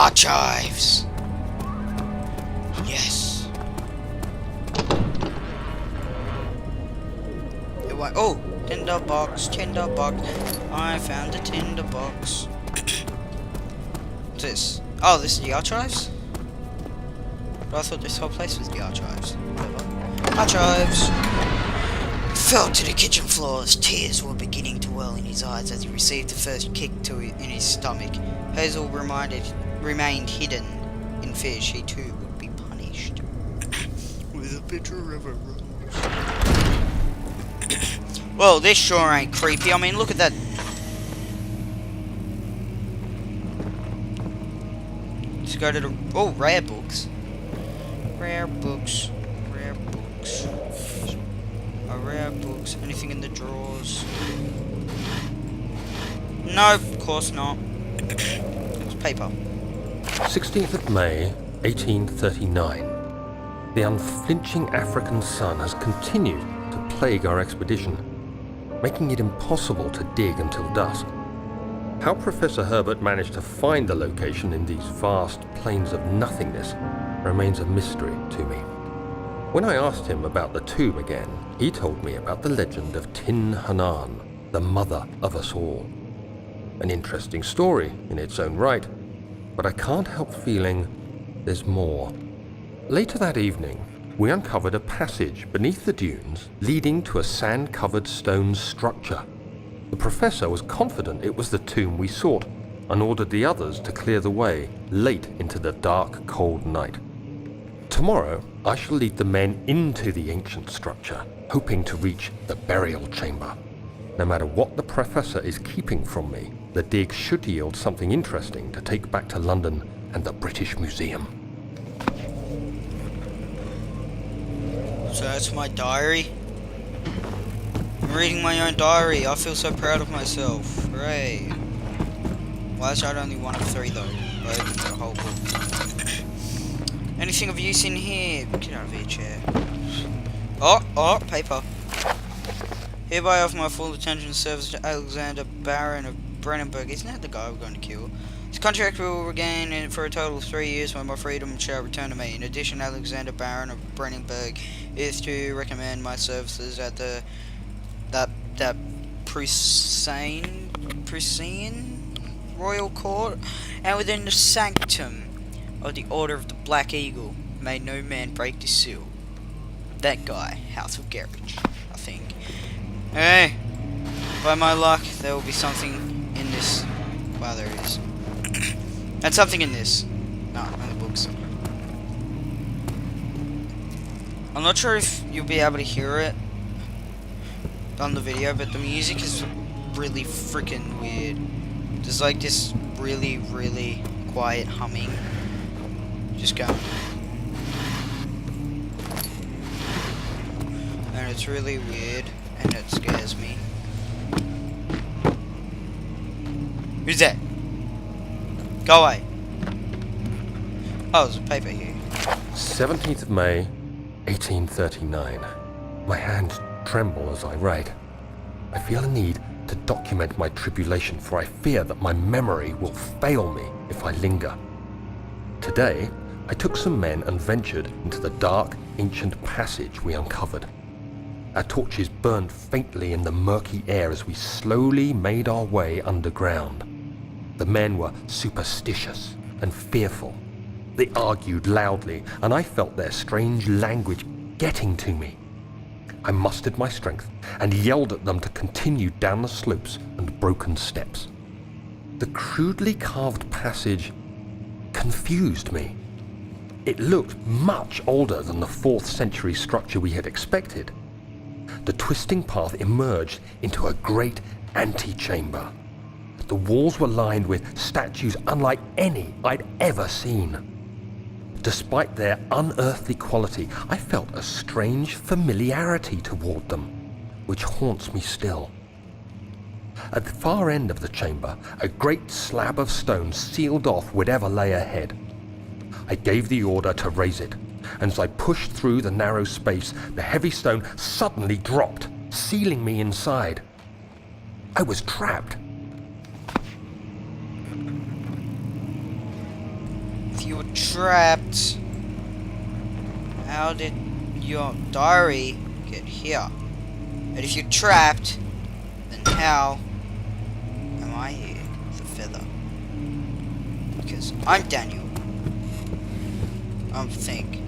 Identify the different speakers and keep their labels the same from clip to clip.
Speaker 1: Archives! Yes. Oh, tinder box, tinder box. I found a tinder box. What's this? Oh, this is the archives? But I thought this whole place was the archives. Whatever. Archives! He fell to the kitchen floor as tears were beginning to well in his eyes as he received the first kick in his stomach. Hazel remained hidden in fear she too would be punished. With a picture of a rose. Well, this sure ain't creepy. I mean, look at that. Let's go to the... Oh, rare books. Rare books. Rare books. Rare books. Anything in the drawers? Nope, of course not. It's paper.
Speaker 2: 16th of May, 1839. The unflinching African sun has continued to plague our expedition, making it impossible to dig until dusk. How Professor Herbert managed to find the location in these vast plains of nothingness remains a mystery to me. When I asked him about the tomb again, he told me about the legend of Tin Hinan, the mother of us all. An interesting story in its own right, but I can't help feeling there's more. Later that evening, we uncovered a passage beneath the dunes leading to a sand-covered stone structure. The professor was confident it was the tomb we sought and ordered the others to clear the way late into the dark, cold night. Tomorrow, I shall lead the men into the ancient structure, hoping to reach the burial chamber. No matter what the professor is keeping from me, the dig should yield something interesting to take back to London and the British Museum.
Speaker 1: So that's my diary. I'm reading my own diary. I feel so proud of myself. Hooray. Why is that only one of three though? I opened the whole book. Anything of use in here? Get out of here, chair. Oh, paper. Hereby offer my full attention and service to Alexander Baron of Brennenburg. Isn't that the guy we're going to kill? This contract will regain it for a total of 3 years when my freedom shall return to me. In addition, Alexander Baron of Brennenburg is to recommend my services at that Prussian Royal Court and within the sanctum of the Order of the Black Eagle. May no man break the seal. That guy, House of Garage, I think. Hey, by my luck, there will be something in this. Wow, there is. And something in this. No, in the books. I'm not sure if you'll be able to hear it on the video, but the music is really freaking weird. There's like this really, really quiet humming. Just going. And it's really weird, and it scares me. Who's that? Go away. Oh, there's a paper here.
Speaker 2: 17th of May, 1839. My hands tremble as I write. I feel a need to document my tribulation, for I fear that my memory will fail me if I linger. Today, I took some men and ventured into the dark, ancient passage we uncovered. Our torches burned faintly in the murky air as we slowly made our way underground. The men were superstitious and fearful. They argued loudly, and I felt their strange language getting to me. I mustered my strength and yelled at them to continue down the slopes and broken steps. The crudely carved passage confused me. It looked much older than the 4th century structure we had expected. The twisting path emerged into a great antechamber. The walls were lined with statues unlike any I'd ever seen. Despite their unearthly quality, I felt a strange familiarity toward them, which haunts me still. At the far end of the chamber, a great slab of stone sealed off whatever lay ahead. I gave the order to raise it, and as I pushed through the narrow space, the heavy stone suddenly dropped, sealing me inside. I was trapped.
Speaker 1: you were trapped, how did your diary get here? And if you're trapped, then how am I here with a feather? Because I'm Daniel. I think.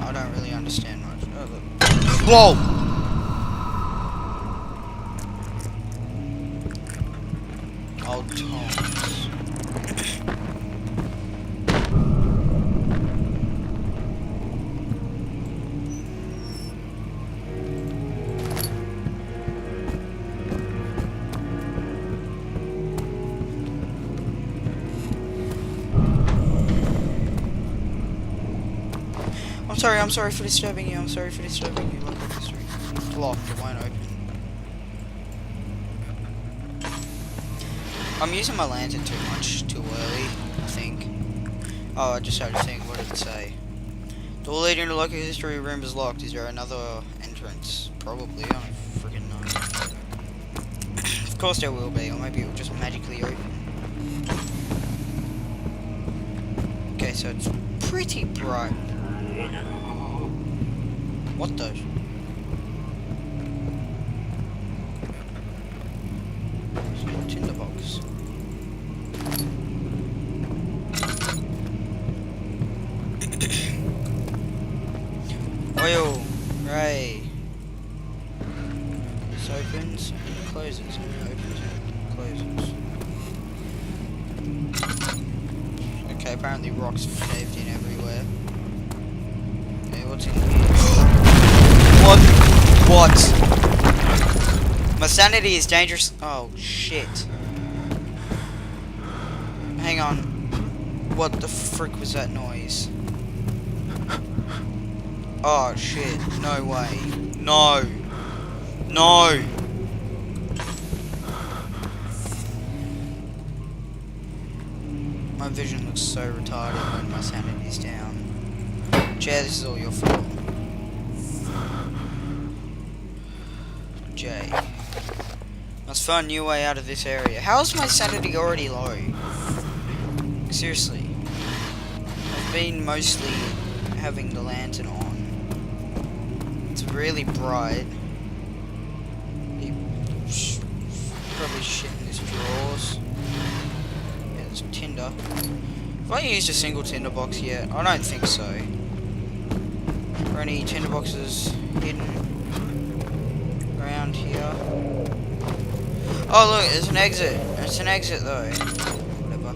Speaker 1: I don't really understand much. Oh, look. Whoa! Old Toms. I'm sorry for disturbing you. I'm sorry for disturbing you. Look, it's locked. It won't open. I'm using my lantern too much, too early, I think. Oh, I just had to think. What did it say? Door leading to local history room is locked. Is there another entrance? Probably. I don't freaking know. Of course there will be, or maybe it will just magically open. Okay, so it's pretty bright. What the? Tinderbox. Oil. Right. This opens and closes. And opens and closes. Okay, apparently rocks caved in everywhere. Okay, what's in here? What? My sanity is dangerous. Oh, shit. Hang on. What the frick was that noise? Oh, shit. No way. No. No. My vision looks so retarded when my sanity's down. Jay, this is all your fault. Jay. Must find a new way out of this area. How is my sanity already low? Seriously. I've been mostly having the lantern on. It's really bright. Probably shit in his drawers. Yeah, there's tinder. Have I used a single tinder box yet? I don't think so. Are any tinder boxes hidden around here? Oh look, there's an exit. It's an exit though. Whatever.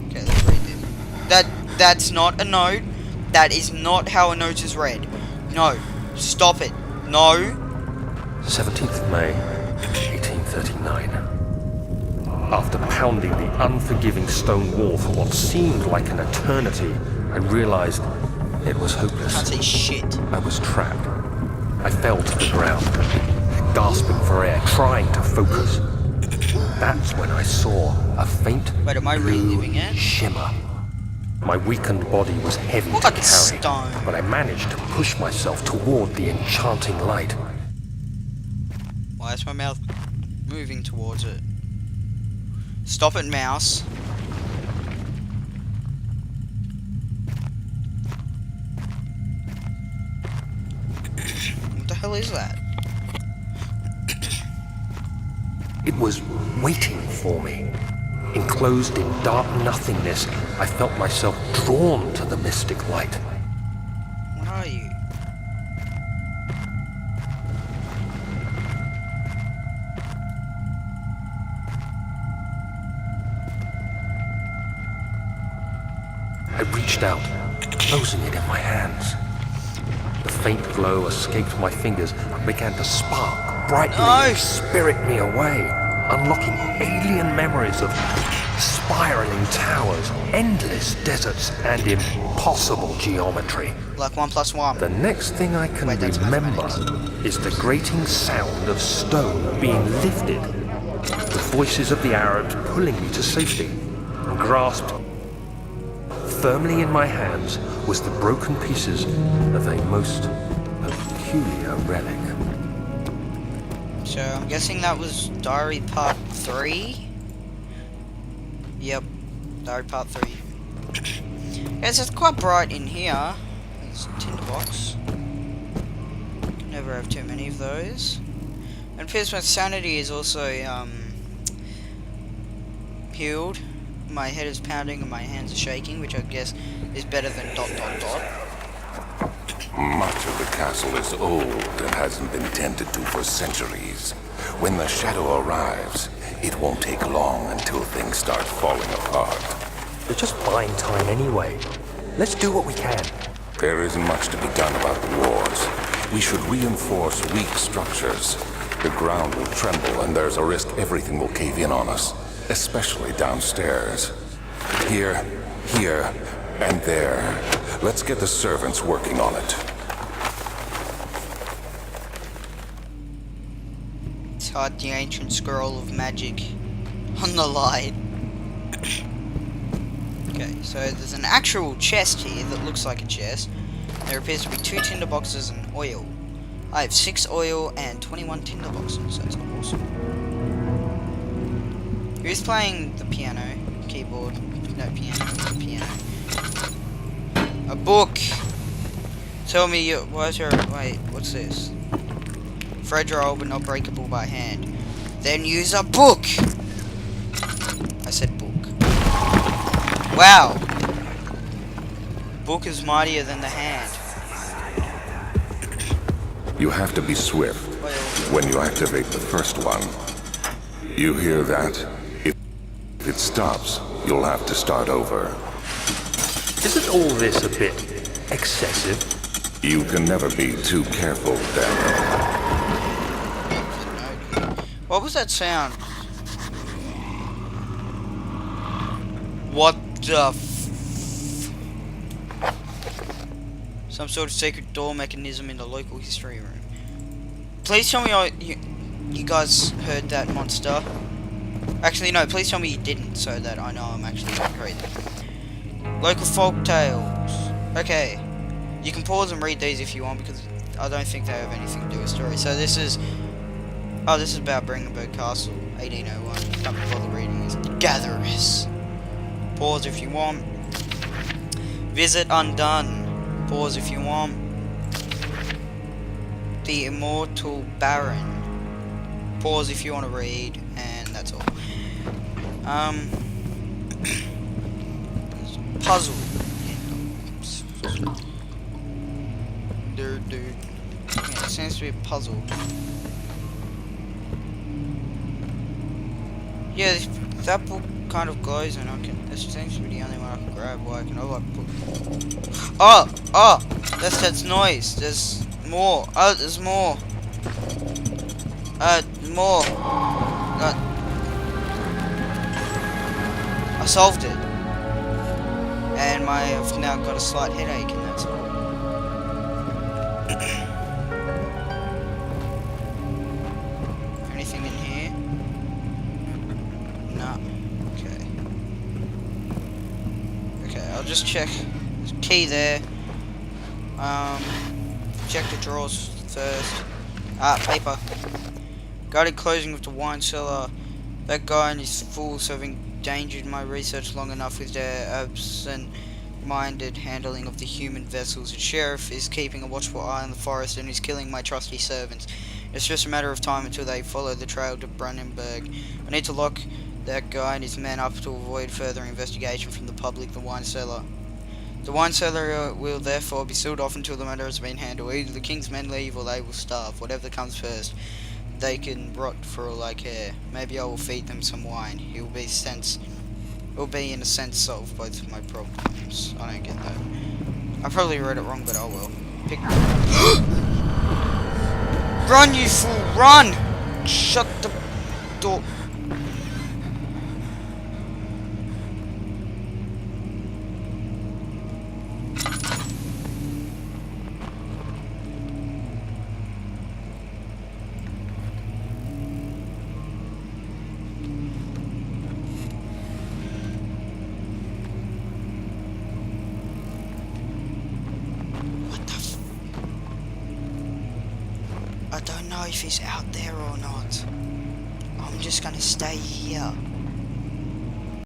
Speaker 1: Okay, let's read this. That's not a note. That is not how a note is read. No. Stop it. No.
Speaker 2: 17th of May, 1839. After pounding the unforgiving stone wall for what seemed like an eternity, I realized it was hopeless.
Speaker 1: Can't say shit.
Speaker 2: I was trapped. I fell to the ground, gasping for air, trying to focus. That's when I saw a faint
Speaker 1: Wait, am I reliving it?
Speaker 2: shimmer. My weakened body was heavy
Speaker 1: What
Speaker 2: to carry,
Speaker 1: stone?
Speaker 2: but I managed to push myself toward the enchanting light.
Speaker 1: Why is my mouth moving towards it? Stop it, mouse. What the hell is that?
Speaker 2: It was waiting for me. Enclosed in dark nothingness, I felt myself drawn to the mystic light.
Speaker 1: What are you?
Speaker 2: I reached out, closing it in my hands. The faint glow escaped my fingers and began to spark brightly and spirit me away, unlocking alien memories of spiraling towers, endless deserts, and impossible geometry.
Speaker 1: Like 1 + 1.
Speaker 2: The next thing I can
Speaker 1: Wait, that's
Speaker 2: remember
Speaker 1: mathematics.
Speaker 2: is the grating sound of stone being lifted, the voices of the Arabs pulling me to safety, and grasped firmly in my hands was the broken pieces of a most peculiar relic.
Speaker 1: So I'm guessing that was Diary Part 3? Yep. Diary part 3. Yes, it's quite bright in here. There's a tinderbox. Can never have too many of those. And it appears my sanity is also healed. My head is pounding and my hands are shaking, which I guess is better than ...
Speaker 3: Much of the castle is old and hasn't been tended to for centuries. When the shadow arrives, it won't take long until things start falling apart.
Speaker 4: We're just buying time anyway. Let's do what we can.
Speaker 3: There isn't much to be done about the walls. We should reinforce weak structures. The ground will tremble and there's a risk everything will cave in on us, especially downstairs. Here, and there. Let's get the servants working on it.
Speaker 1: Hide the ancient scroll of magic on the light. Okay, so there's an actual chest here that looks like a chest. There appears to be 2 tinder boxes and oil. I have 6 oil and 21 tinder boxes. That's awesome. Who's playing the piano? Keyboard? No, piano. Piano. A book! Tell me you... Where's your... Wait, what's this? Fragile but not breakable by hand. Then use a book! I said book. Wow! Book is mightier than the hand.
Speaker 3: You have to be swift when you activate the first one. You hear that? If it stops, you'll have to start over.
Speaker 4: Isn't all this a bit excessive?
Speaker 3: You can never be too careful, Daniel.
Speaker 1: What was that sound? What the f... Some sort of secret door mechanism in the local history room. Please tell me you guys heard that monster. Actually, no, please tell me you didn't, so that I know I'm actually not crazy. Local folk tales. Okay. You can pause and read these if you want, because I don't think they have anything to do with story. So this is... Oh, this is about Brandenburg Castle, 1801. Can't be bothered reading this. Gatherers. Pause if you want. Visit Undone. Pause if you want. The Immortal Baron. Pause if you want to read, and that's all. Puzzle. Dude. Yeah, it seems to be a puzzle. Yeah, that book kind of glows, and I can. This seems to be the only one I can grab. Why I can put. Oh, that's noise. There's more. Oh, there's more. More. I solved it, and I've now got a slight headache, and that's all. Anything in here? No. Okay, I'll just check. There's a key there. Check the drawers first. Paper. Guarded closing of the wine cellar. That guy and his fools have endangered my research long enough with their absent-minded handling of the human vessels. The sheriff is keeping a watchful eye on the forest and is killing my trusty servants. It's just a matter of time until they follow the trail to Brandenburg. I need to lock that guy and his men up to avoid further investigation from the public. The wine cellar will therefore be sealed off until the matter has been handled. Either the king's men leave or they will starve. Whatever comes first. They can rot for all I care. Maybe I will feed them some wine. It will be in a sense solve both of my problems. I don't get that. I probably read it wrong, but oh well. Run, you fool! Run! Shut the door. I don't know if he's out there or not. I'm just gonna stay here.